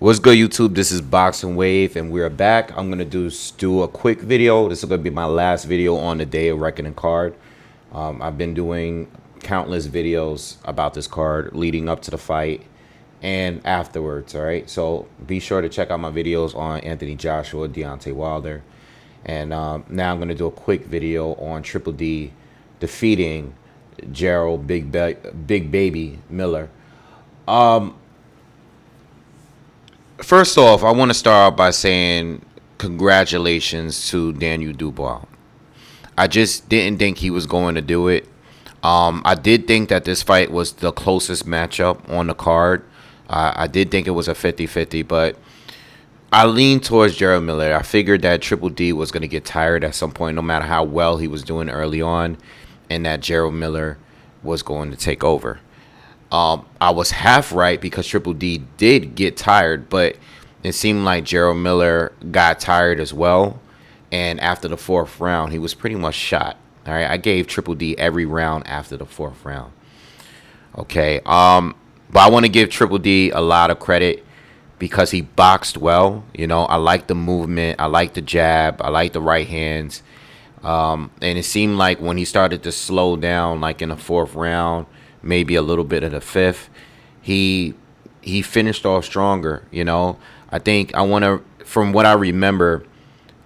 What's good, YouTube? This is Boxingwave, and we're back. I'm gonna do a quick video. This is gonna be my last video on the day of reckoning card. I've been doing countless videos about this card leading up to the fight and afterwards. All right, so be sure to check out my videos on Anthony Joshua, Deontay Wilder, and now I'm gonna do a quick video on Triple D defeating Gerald Big Baby Miller. First off, I want to start out by saying congratulations to Daniel Dubois. I just didn't think he was going to do it. I did think that this fight was the closest matchup on the card. I did think it was a 50-50, but I leaned towards Gerald Miller. I figured that Triple D was going to get tired at some point, no matter how well he was doing early on, and that Gerald Miller was going to take over. I was half right because Triple D did get tired, but it seemed like Gerald Miller got tired as well. And after the fourth round, he was pretty much shot. All right, I gave Triple D every round after the fourth round. Okay, but I want to give Triple D a lot of credit because he boxed well. You know, I like the movement, I like the jab, I like the right hands. And it seemed like when he started to slow down, like in the fourth round, maybe a little bit of the fifth, he finished off stronger. You know, I think from what I remember,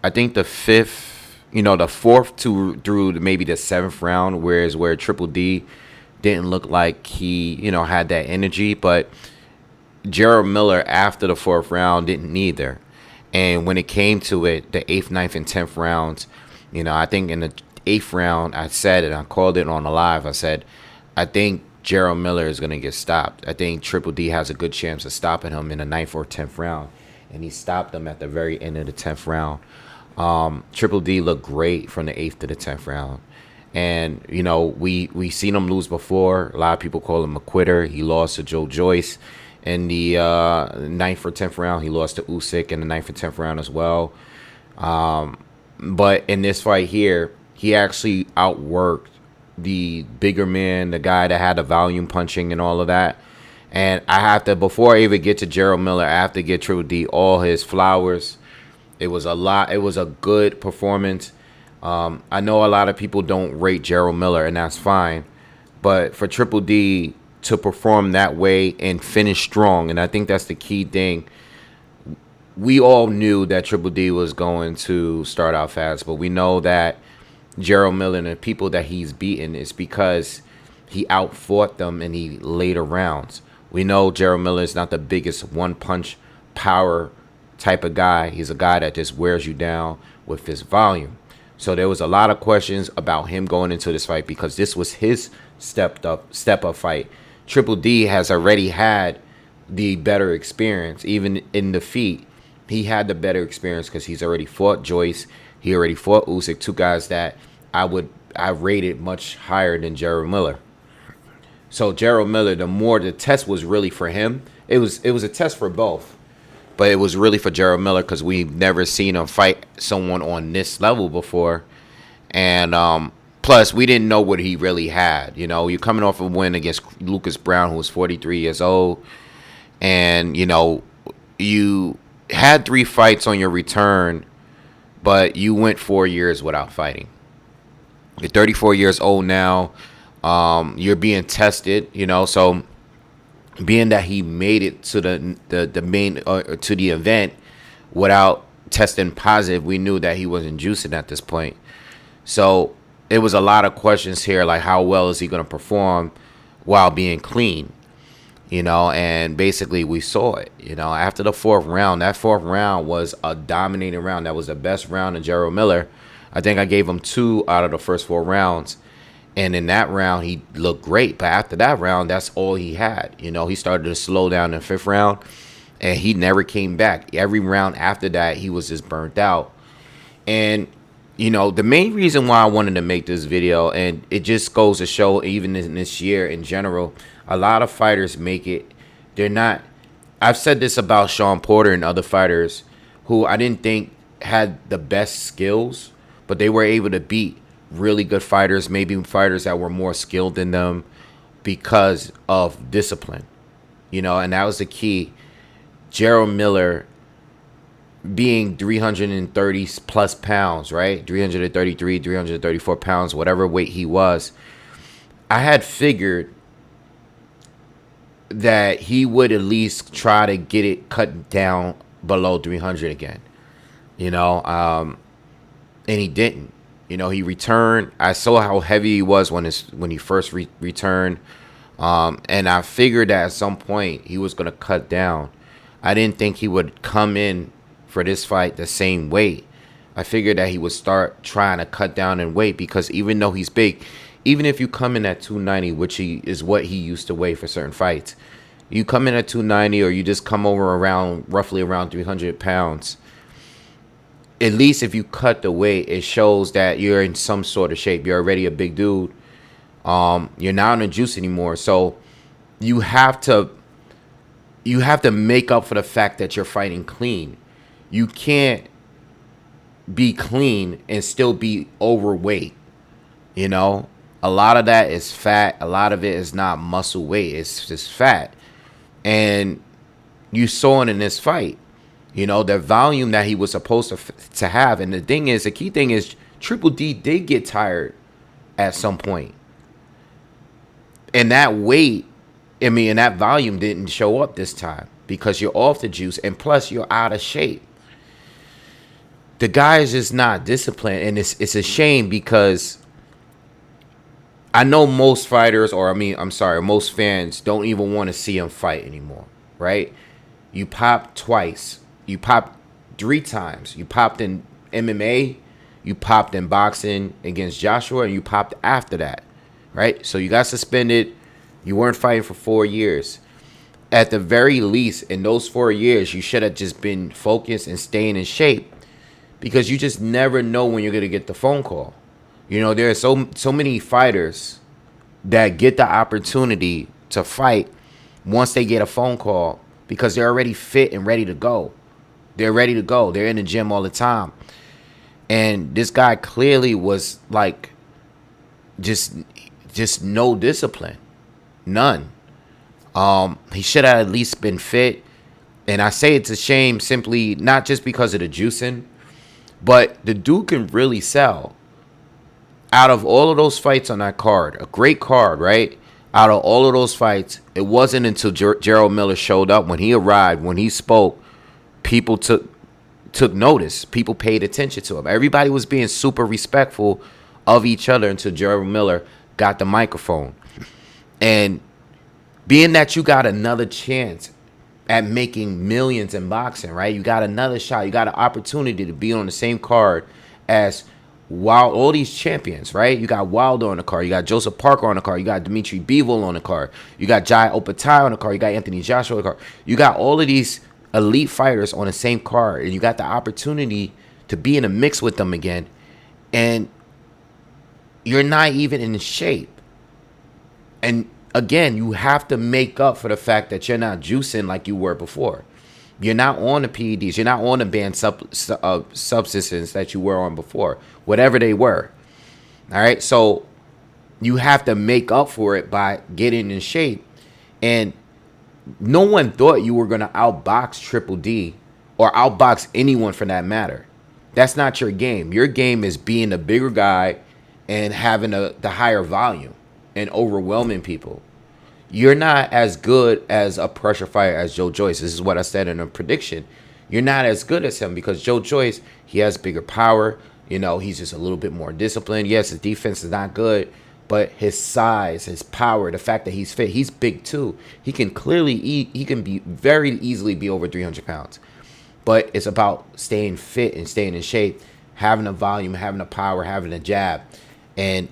I think the fifth, the fourth through maybe the seventh round, where Triple D didn't look like he, had that energy, but Gerald Miller after the fourth round didn't either. And when it came to it, the eighth, ninth, and 10th rounds, I think in the eighth round, I said it, I called it on the live, I said, I think Gerald Miller is going to get stopped. I think Triple D has a good chance of stopping him in the 9th or 10th round. And he stopped him at the very end of the 10th round. Triple D looked great from the 8th to the 10th round. And, we seen him lose before. A lot of people call him a quitter. He lost to Joe Joyce in the 9th or 10th round. He lost to Usyk in the 9th or 10th round as well. But in this fight here, he actually outworked the bigger man, the guy that had the volume punching and all of that. And I have to, before I even get to Gerald Miller, I have to give Triple D all his flowers. It was a good performance. I know a lot of people don't rate Gerald Miller, and that's fine. But for Triple D to perform that way and finish strong, and I think that's the key thing. We all knew that Triple D was going to start out fast, but we know that Gerald Miller and the people that he's beaten is because he outfought them in the later rounds. We know Gerald Miller is not the biggest one-punch power type of guy. He's a guy that just wears you down with his volume. So there was a lot of questions about him going into this fight because this was his step up fight. Triple D has already had the better experience. Even in defeat, he had the better experience because he's already fought Joyce. He already fought Usyk, two guys that I rated much higher than Gerald Miller. So Gerald Miller, the test was really for him. It was a test for both, but it was really for Gerald Miller because we've never seen him fight someone on this level before, and plus we didn't know what he really had. You're coming off a win against Lucas Brown, who was 43 years old, and you had 3 fights on your return, but you went 4 years without fighting. You're 34 years old now. You're being tested, so being that he made it to the main to the event without testing positive, we knew that he wasn't juicing at this point. So it was a lot of questions here, like how well is he going to perform while being clean, and basically we saw it, after the fourth round. That fourth round was a dominating round. That was the best round of Gerald Miller. I think I gave him 2 out of the first 4 rounds. And in that round, he looked great. But after that round, that's all he had. He started to slow down in the 5th round, and he never came back. Every round after that, he was just burnt out. And, the main reason why I wanted to make this video, and it just goes to show even in this year in general, a lot of fighters make it. They're not. I've said this about Sean Porter and other fighters who I didn't think had the best skills, but they were able to beat really good fighters, maybe fighters that were more skilled than them because of discipline, and that was the key. Gerald Miller being 330 plus pounds, right? 333, 334 pounds, whatever weight he was. I had figured that he would at least try to get it cut down below 300 again, and he didn't. He returned. I saw how heavy he was when he first returned, and I figured that at some point he was going to cut down. I didn't think he would come in for this fight the same weight. I figured that he would start trying to cut down in weight, because even though he's big, even if you come in at 290, which is what he used to weigh for certain fights, you come in at 290, or you just come over roughly around 300 pounds, at least if you cut the weight, it shows that you're in some sort of shape. You're already a big dude. You're not on the juice anymore. So you have to make up for the fact that you're fighting clean. You can't be clean and still be overweight. A lot of that is fat. A lot of it is not muscle weight. It's just fat. And you saw it in this fight. The volume that he was supposed to have. And the key thing is, Triple D did get tired at some point. And that weight, and that volume didn't show up this time, because you're off the juice, and plus you're out of shape. The guy is just not disciplined, and it's a shame, because I know most fighters, most fans don't even want to see him fight anymore, right? You popped twice. You popped 3 times. You popped in MMA. You popped in boxing against Joshua, and you popped after that, right? So you got suspended. You weren't fighting for 4 years. At the very least, in those 4 years, you should have just been focused and staying in shape, because you just never know when you're going to get the phone call. There are so many fighters that get the opportunity to fight once they get a phone call, because they're already fit and ready to go. They're ready to go. They're in the gym all the time. And this guy clearly was like just no discipline. None. He should have at least been fit. And I say it's a shame, simply not just because of the juicing, but the dude can really sell. Out of all of those fights on that card, a great card, right? Out of all of those fights, it wasn't until Gerald Miller showed up. When he arrived, when he spoke, people took notice. People paid attention to him. Everybody was being super respectful of each other until Gerald Miller got the microphone. And being that you got another chance at making millions in boxing, right? You got another shot. You got an opportunity to be on the same card as all these champions, right? You got Wilder on the card. You got Joseph Parker on the card. You got Dimitri Bivol on the card. You got Jai Opetaia on the card. You got Anthony Joshua on the card. You got all of these elite fighters on the same card, and you got the opportunity to be in a mix with them again, and you're not even in shape. And again, you have to make up for the fact that you're not juicing like you were before. You're not on the PEDs. You're not on the banned substances that you were on before, whatever they were. All right, so you have to make up for it by getting in shape. And no one thought you were going to outbox Triple D, or outbox anyone for that matter. That's not your game. Your game is being a bigger guy and having the higher volume and overwhelming people. You're not as good as a pressure fighter as Joe Joyce. This is what I said in a prediction. You're not as good as him, because Joe Joyce, he has bigger power. He's just a little bit more disciplined. Yes, his defense is not good, but his size, his power, the fact that he's fit, he's big too. He can clearly he can be very easily be over 300 pounds. But it's about staying fit and staying in shape, having the volume, having the power, having the jab. And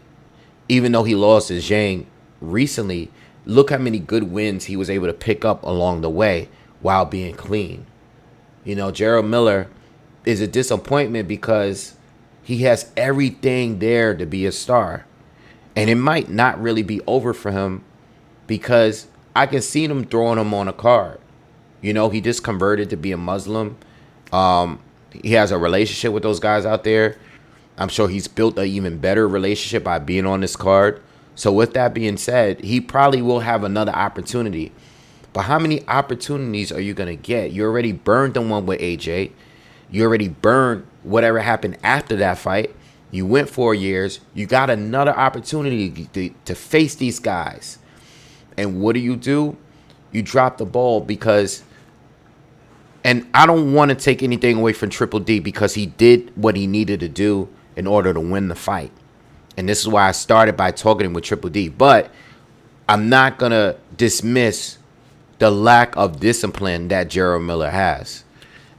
even though he lost to Zhang recently, look how many good wins he was able to pick up along the way while being clean. Gerald Miller is a disappointment, because he has everything there to be a star. And it might not really be over for him, because I can see them throwing him on a card. He just converted to be a Muslim. He has a relationship with those guys out there. I'm sure he's built an even better relationship by being on this card. So with that being said, he probably will have another opportunity. But how many opportunities are you going to get? You already burned the one with AJ. You already burned whatever happened after that fight. You went 4 years. You got another opportunity to face these guys. And what do? You drop the ball because, and I don't want to take anything away from Triple D because he did what he needed to do in order to win the fight. And this is why I started by talking with Triple D. But I'm not going to dismiss the lack of discipline that Jarrell Miller has.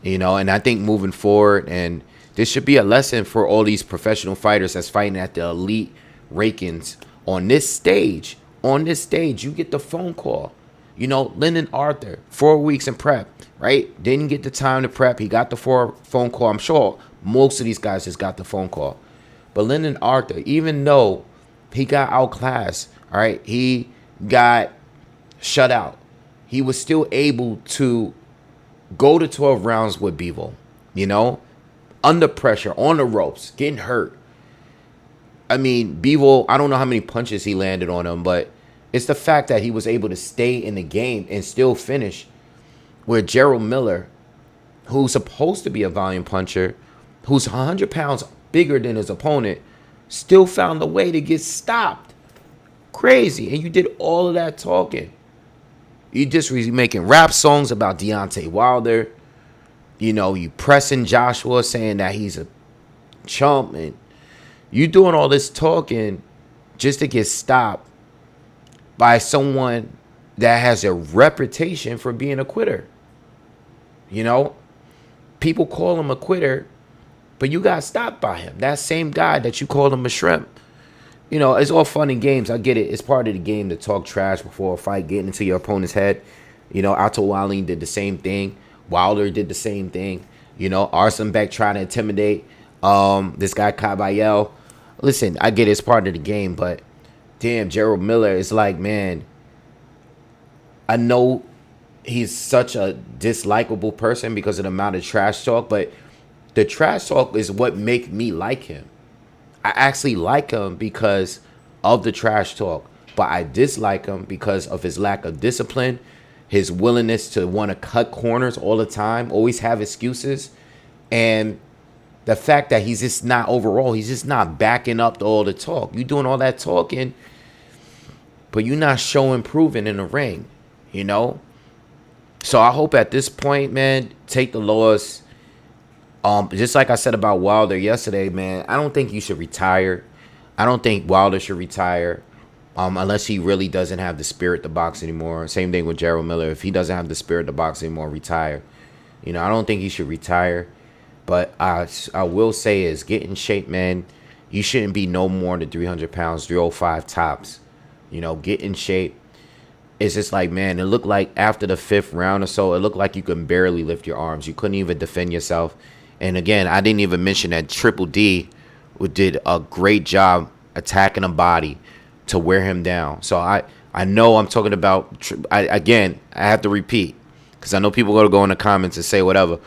And I think moving forward, and this should be a lesson for all these professional fighters that's fighting at the elite rankings on this stage. On this stage, you get the phone call. Lyndon Arthur, 4 weeks in prep, right? Didn't get the time to prep. He got the phone call. I'm sure most of these guys just got the phone call. But Lyndon Arthur, even though he got outclassed, all right, he got shut out, he was still able to go to 12 rounds with Bivol, under pressure, on the ropes, getting hurt. I mean, Bivol, I don't know how many punches he landed on him, but it's the fact that he was able to stay in the game and still finish, where Jarrell Miller, who's supposed to be a volume puncher, who's 100 pounds bigger than his opponent, still found a way to get stopped. Crazy. And you did all of that talking. You just were making rap songs about Deontay Wilder. You pressing Joshua, saying that he's a chump. And you doing all this talking just to get stopped by someone that has a reputation for being a quitter. People call him a quitter, but you got stopped by him. That same guy that you called him a shrimp. It's all fun and games. I get it. It's part of the game to talk trash before a fight, getting into your opponent's head. Otto Wallin did the same thing. Wilder did the same thing. Arsenbeck tried to intimidate this guy Caballel. Listen, I get it. It's part of the game, but damn, Jarrell Miller is like, man, I know he's such a dislikable person because of the amount of trash talk, but the trash talk is what make me like him. I actually like him because of the trash talk, but I dislike him because of his lack of discipline, his willingness to want to cut corners all the time, always have excuses, and the fact that he's just not backing up all the talk. You doing all that talking, but you're not showing proving in the ring, So I hope at this point, man, take the loss. Just like I said about Wilder yesterday, man, I don't think you should retire. I don't think Wilder should retire unless he really doesn't have the spirit to box anymore. Same thing with Jarrell Miller. If he doesn't have the spirit to box anymore, retire. I don't think he should retire. But I will say is get in shape, man. You shouldn't be no more than 300 pounds, 305 tops. Get in shape. It's just like, man, it looked like after the 5th round or so, it looked like you could barely lift your arms. You couldn't even defend yourself. And again, I didn't even mention that Triple D did a great job attacking the body to wear him down. So I know I'm talking about, I have to repeat, because I know people are going to go in the comments and say whatever.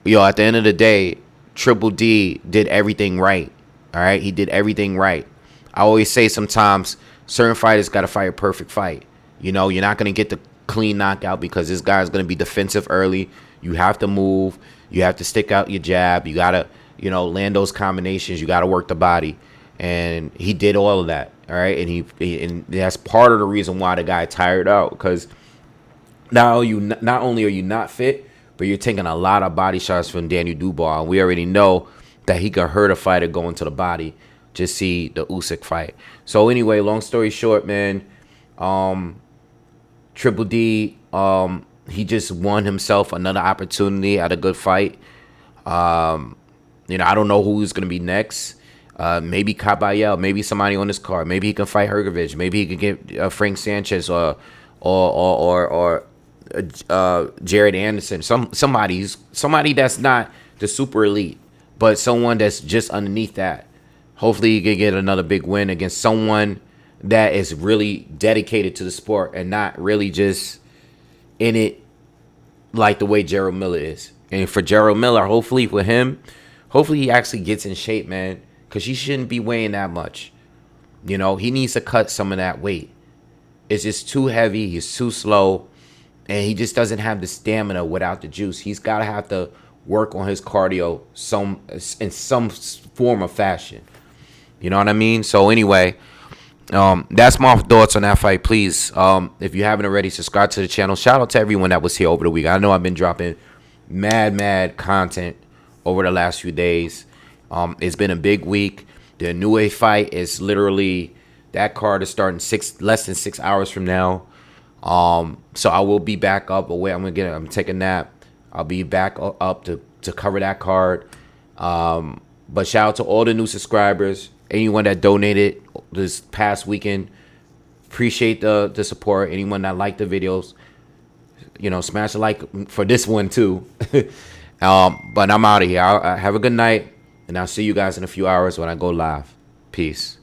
At the end of the day, Triple D did everything right. All right? He did everything right. I always say sometimes certain fighters got to fight a perfect fight. You're not going to get the clean knockout because this guy's going to be defensive early. You have to move. You have to stick out your jab. You got to, land those combinations. You got to work the body. And he did all of that, all right? And that's part of the reason why the guy tired out, because not only are you not fit, but you're taking a lot of body shots from Daniel Dubois. And we already know that he could hurt a fighter going to the body. Just see the Usyk fight. So anyway, long story short, man, Triple D, he just won himself another opportunity at a good fight. I don't know who's going to be next. Maybe Caballel, maybe somebody on this card. Maybe he can fight Hrgovic. Maybe he can get Frank Sanchez or Jared Anderson. Somebody that's not the super elite, but someone that's just underneath that. Hopefully he can get another big win against someone that is really dedicated to the sport and not really just in it like the way Jarrell Miller is. And for Jarrell Miller, hopefully he actually gets in shape, man, because he shouldn't be weighing that much. He needs to cut some of that weight. It's just too heavy. He's too slow. and he just doesn't have the stamina without the juice. He's got to have to work on his cardio in some form of fashion. You know what I mean? So anyway, that's my thoughts on that fight. Please, if you haven't already, subscribe to the channel. Shout out to everyone that was here over the week. I know I've been dropping mad content over the last few days. It's been a big week. The New Wave fight is literally, that card is starting less than 6 hours from now. So I will be back up away. I'm taking a nap. I'll be back up to cover that card. But shout out to all the new subscribers, anyone that donated this past weekend. Appreciate the support. Anyone that liked the videos, smash a like for this one too. But I'm out of here. Have a good night, and I'll see you guys in a few hours when I go live. Peace.